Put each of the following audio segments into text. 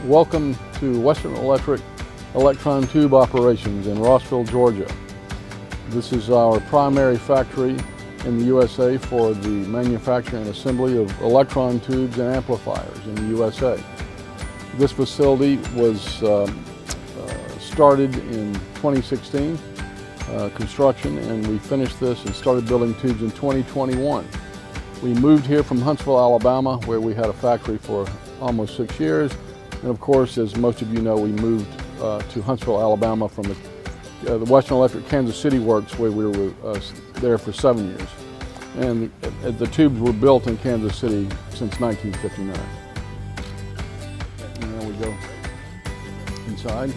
Welcome to Western Electric Electron Tube Operations in Rossville, Georgia. This is our primary factory in the USA for the manufacture and assembly of electron tubes and amplifiers in the USA. This facility was started in 2016, construction, and we finished this and started building tubes in 2021. We moved here from Huntsville, Alabama, where we had a factory for almost 6 years. And of course, as most of you know, we moved to Huntsville, Alabama from the Western Electric Kansas City Works, where we were there for 7 years. And the tubes were built in Kansas City since 1959. And now we go inside.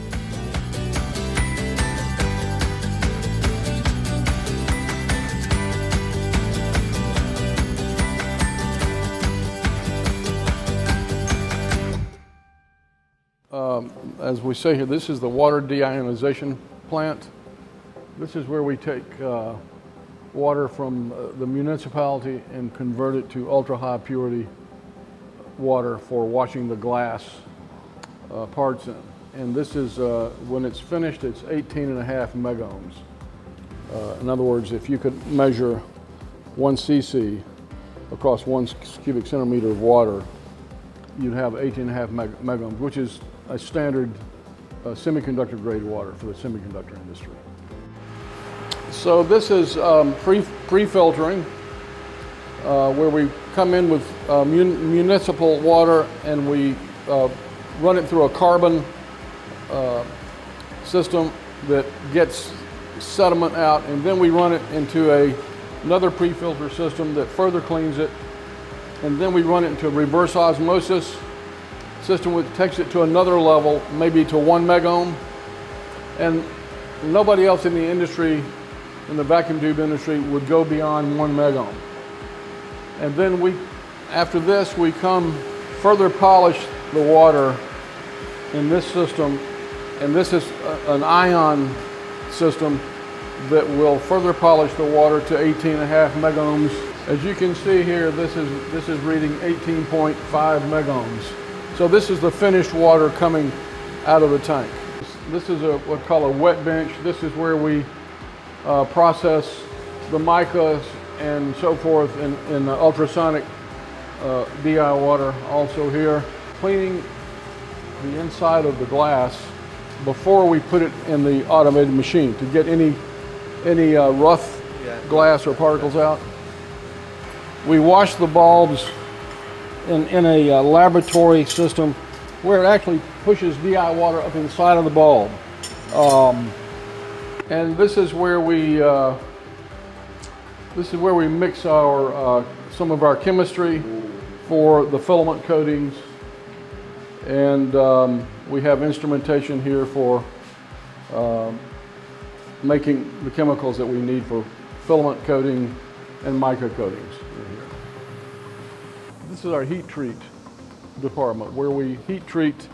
As we say here, this is the water deionization plant. This is where we take water from the municipality and convert it to ultra-high purity water for washing the glass parts in. And this is, when it's finished, it's 18.5 megohms. In other words, if you could measure 1 cc across 1 cubic centimeter of water, you'd have 18.5 megohms, which is a standard semiconductor grade water for the semiconductor industry. So this is pre-filtering, where we come in with municipal water and we run it through a carbon system that gets sediment out, and then we run it into another pre-filter system that further cleans it, and then we run it into a reverse osmosis system which takes it to another level, maybe to 1 megohm. And nobody else in the industry, in the vacuum tube industry, would go beyond 1 megohm. And then after this, we come further polish the water in this system, and this is an ion system that will further polish the water to 18.5 megohms. As you can see here, this is reading 18.5 megohms. So this is the finished water coming out of the tank. This is what's called a wet bench. This is where we process the micas and so forth in the ultrasonic DI water. Also here, cleaning the inside of the glass before we put it in the automated machine to get any rough glass or particles out. We wash the bulbs in a laboratory system where it actually pushes DI water up inside of the bulb. And this is where we mix some of our chemistry for the filament coatings, and we have instrumentation here for making the chemicals that we need for filament coating and mica coatings. This is our heat treat department, where we heat treat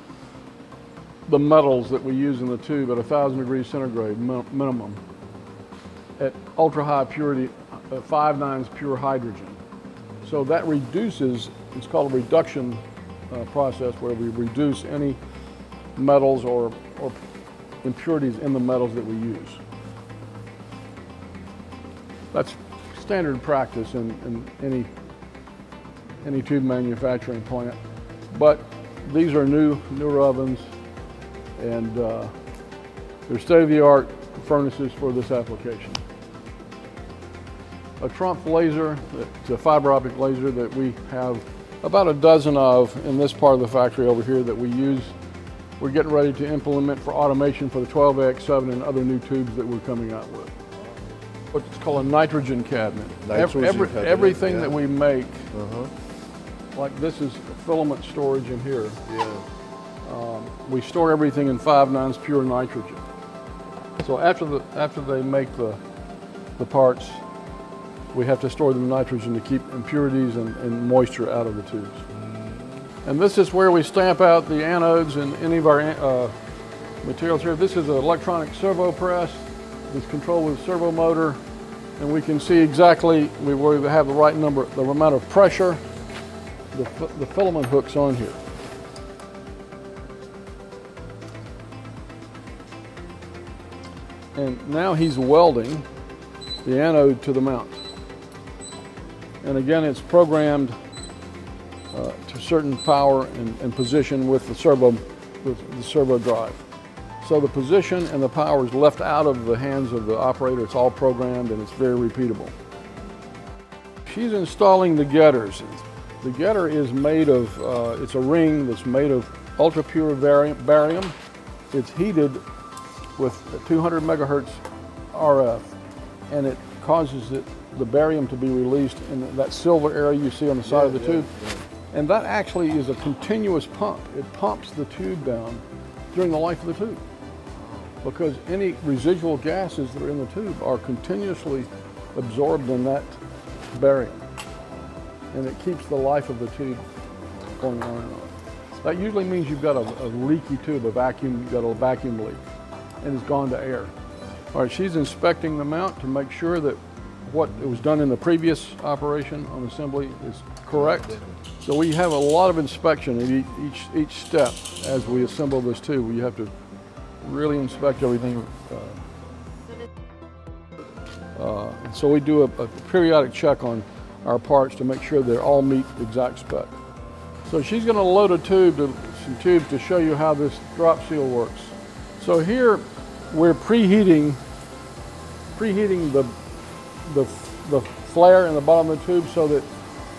the metals that we use in the tube at 1,000 degrees centigrade minimum at ultra high purity, 5/9 pure hydrogen. So that reduces, it's called a reduction process, where we reduce any metals or impurities in the metals that we use. That's standard practice in any tube manufacturing plant, but these are newer ovens, and they're state-of-the-art furnaces for this application. A Trump laser, it's a fiber optic laser that we have about a dozen of in this part of the factory over here that we use. We're getting ready to implement for automation for the 12AX7 and other new tubes that we're coming out with. What's called a nitrogen cabinet. Everything that we make, like this is filament storage in here. We store everything in 5/9 pure nitrogen. So after they make the parts, we have to store the nitrogen to keep impurities and moisture out of the tubes. And this is where we stamp out the anodes and any of our materials here. This is an electronic servo press. It's controlled with a servo motor, and we can see exactly where we have the right number, the amount of pressure, the filament hooks on here. And now he's welding the anode to the mount. And again, it's programmed to certain power and position with the servo drive. So the position and the power is left out of the hands of the operator. It's all programmed and it's very repeatable. She's installing the getters. The getter is made of, it's a ring that's made of ultra pure barium. It's heated with 200 megahertz RF, and it causes the barium to be released in that silver area you see on the side of the tube. And that actually is a continuous pump. It pumps the tube down during the life of the tube, because any residual gases that are in the tube are continuously absorbed in that barium, and it keeps the life of the tube going on and on. That usually means you've got a leaky tube, you've got a vacuum leak, and it's gone to air. All right, she's inspecting the mount to make sure that what was done in the previous operation on assembly is correct. So we have a lot of inspection at each step as we assemble this tube. You have to really inspect everything. So we do a periodic check on our parts to make sure they all meet the exact spec. So she's going to load some tubes to show you how this drop seal works. So here we're preheating the flare in the bottom of the tube so that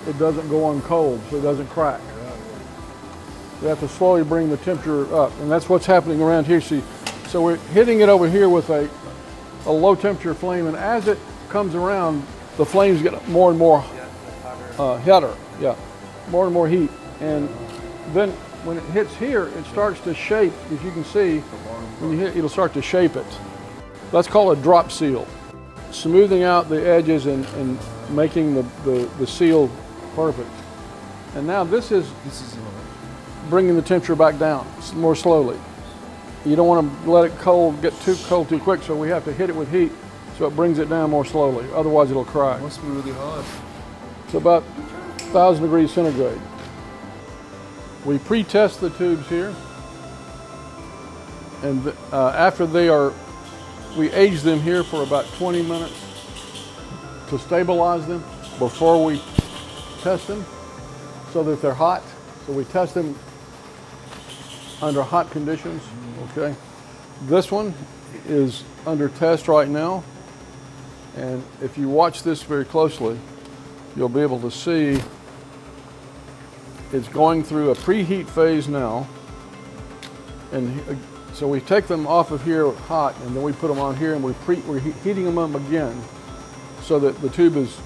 it doesn't go on cold, so it doesn't crack. We have to slowly bring the temperature up, and that's what's happening around here. See, so we're hitting it over here with a low temperature flame, and as it comes around, the flames get more and more hotter, more and more heat. And then when it hits here, it starts to shape. As you can see, when you hit, it'll start to shape it. That's called a drop seal. Smoothing out the edges and making the seal perfect. And now this is bringing the temperature back down more slowly. You don't want to let it get too cold too quick, so we have to hit it with heat so it brings it down more slowly. Otherwise it'll crack. It must be really hot. It's about 1,000 degrees centigrade. We pre-test the tubes here, and after we age them here for about 20 minutes to stabilize them before we test them so that they're hot. So we test them under hot conditions, okay? This one is under test right now, and if you watch this very closely, you'll be able to see it's going through a preheat phase now, and so we take them off of here hot, and then we put them on here, and we're heating them up again so that the tube is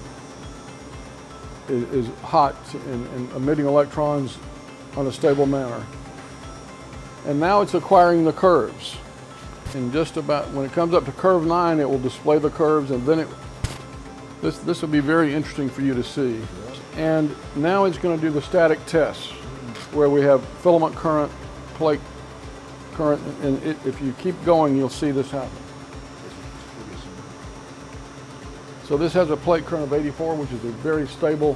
hot and emitting electrons on a stable manner. And now it's acquiring the curves. And just about when it comes up to curve 9, it will display the curves, and then this will be very interesting for you to see. And now it's going to do the static tests where we have filament current, plate current, and if you keep going, you'll see this happen. So this has a plate current of 84, which is a very stable,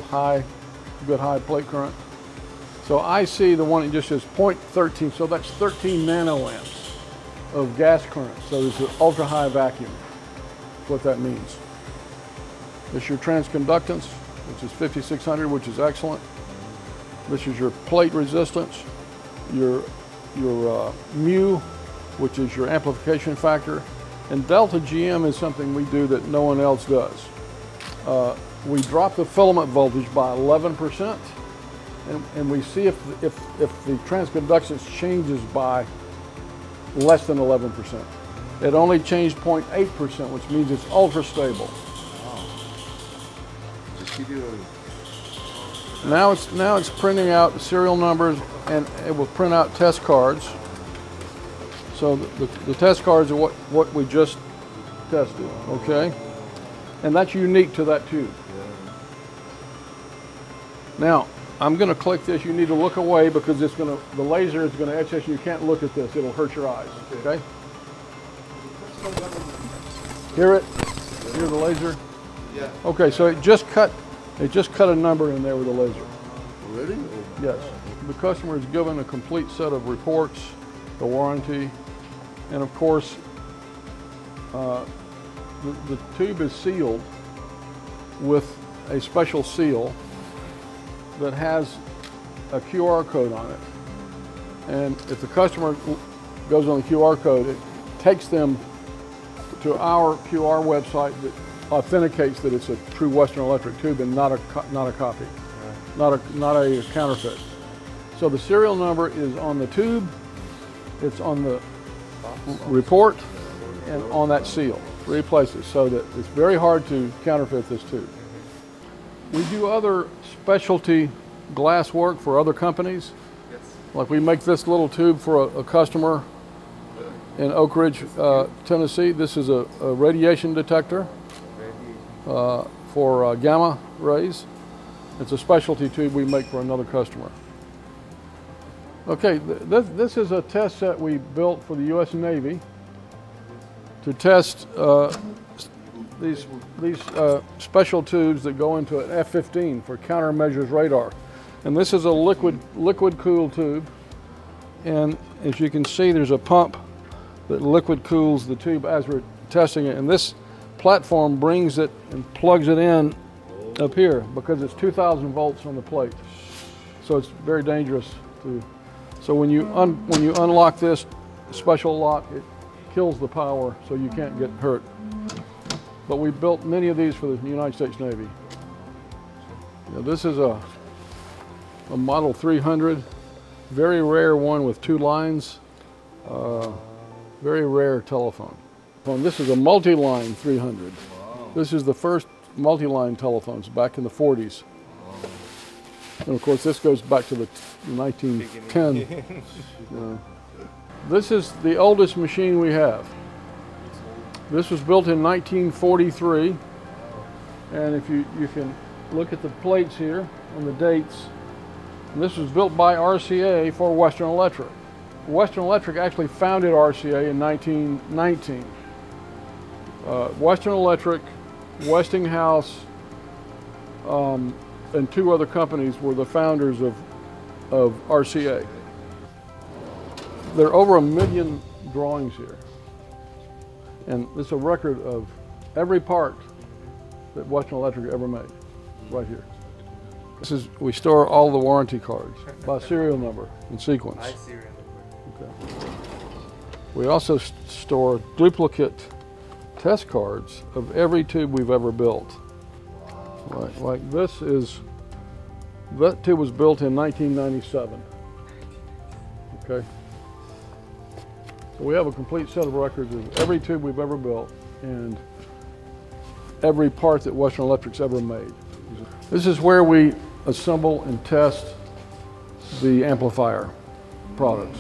good high plate current. So I see the one that just says 0.13, so that's 13 nanoamps of gas current. So this is ultra high vacuum. That's what that means. This is your transconductance, which is 5600, which is excellent. This is your plate resistance, your mu, which is your amplification factor, and delta GM is something we do that no one else does. We drop the filament voltage by 11%, and we see if the transconductance changes by less than 11%. It only changed 0.8%, which means it's ultra stable. Now it's printing out serial numbers, and it will print out test cards. So the test cards are what we just tested, okay? And that's unique to that tube. Now, I'm going to click this. You need to look away because the laser is going to etch this. You can't look at this. It'll hurt your eyes, okay? Hear it? Hear the laser? Yeah. Okay, so it just cut a number in there with a laser. Really? Yes. The customer is given a complete set of reports, the warranty, and of course, the tube is sealed with a special seal that has a QR code on it. And if the customer goes on the QR code, it takes them to our QR website that authenticates that it's a true Western Electric tube and not a copy, not a counterfeit. So the serial number is on the tube, it's on the report, and on that seal, 3 places, so that it's very hard to counterfeit this tube. We do other specialty glass work for other companies. Like we make this little tube for a customer in Oak Ridge, Tennessee. This is a radiation detector for gamma rays. It's a specialty tube we make for another customer. Okay, this is a test set we built for the U.S. Navy to test these special tubes that go into an F-15 for countermeasures radar. And this is a liquid cooled tube. And as you can see, there's a pump that liquid cools the tube as we're testing it. And this platform brings it and plugs it in up here because it's 2,000 volts on the plate. So it's very dangerous to. So when you unlock this special lock, it kills the power so you can't get hurt. But we built many of these for the United States Navy. Now, this is a Model 300, very rare one with 2 lines, very rare telephone. This is a multi-line 300. Wow. This is the first multi-line telephones back in the 40s. And of course this goes back to the 1910. This is the oldest machine we have. This was built in 1943. And if you can look at the plates here on the dates. And this was built by RCA for Western Electric. Western Electric actually founded RCA in 1919. Western Electric, Westinghouse, and 2 other companies were the founders of RCA. There are over 1 million drawings here. And it's a record of every part that Western Electric ever made, right here. We store all the warranty cards by serial number and sequence. Okay. We also store duplicate test cards of every tube we've ever built. Like this is, that tube was built in 1997. Okay. So we have a complete set of records of every tube we've ever built and every part that Western Electric's ever made. This is where we assemble and test the amplifier products.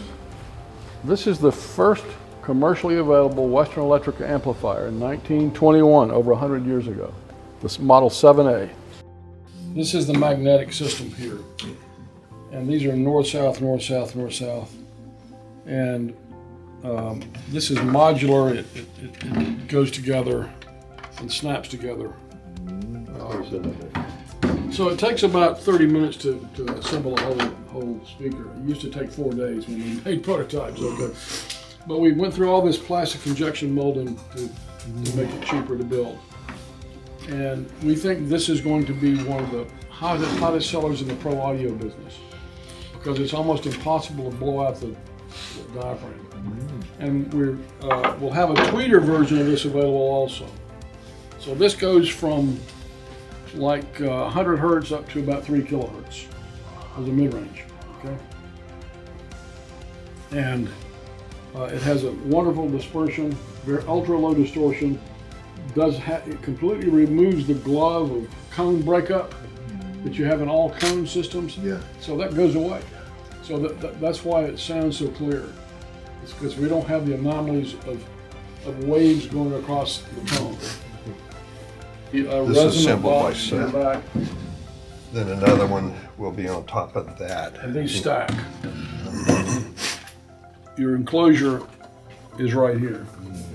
This is the first commercially available Western Electric amplifier in 1921, over 100 years ago. This Model 7A. This is the magnetic system here. And these are north-south, north-south, north-south. And this is modular. It goes together and snaps together. So it takes about 30 minutes to assemble a whole speaker. It used to take 4 days when we made prototypes. Okay. But we went through all this plastic injection molding to make it cheaper to build. And we think this is going to be one of the hottest sellers in the pro audio business because it's almost impossible to blow out the diaphragm. And we'll have a tweeter version of this available also. So this goes from like 100 hertz up to about 3 kilohertz as a mid-range, okay? And it has a wonderful dispersion, very ultra-low distortion. It completely removes the glove of cone breakup that you have in all cone systems. Yeah. So that goes away. So that's why it sounds so clear. It's because we don't have the anomalies of waves going across the cone. This is assembled by set. Then another one will be on top of that. And these stack. Your enclosure is right here.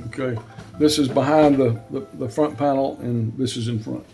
Okay. This is behind the front panel, and this is in front.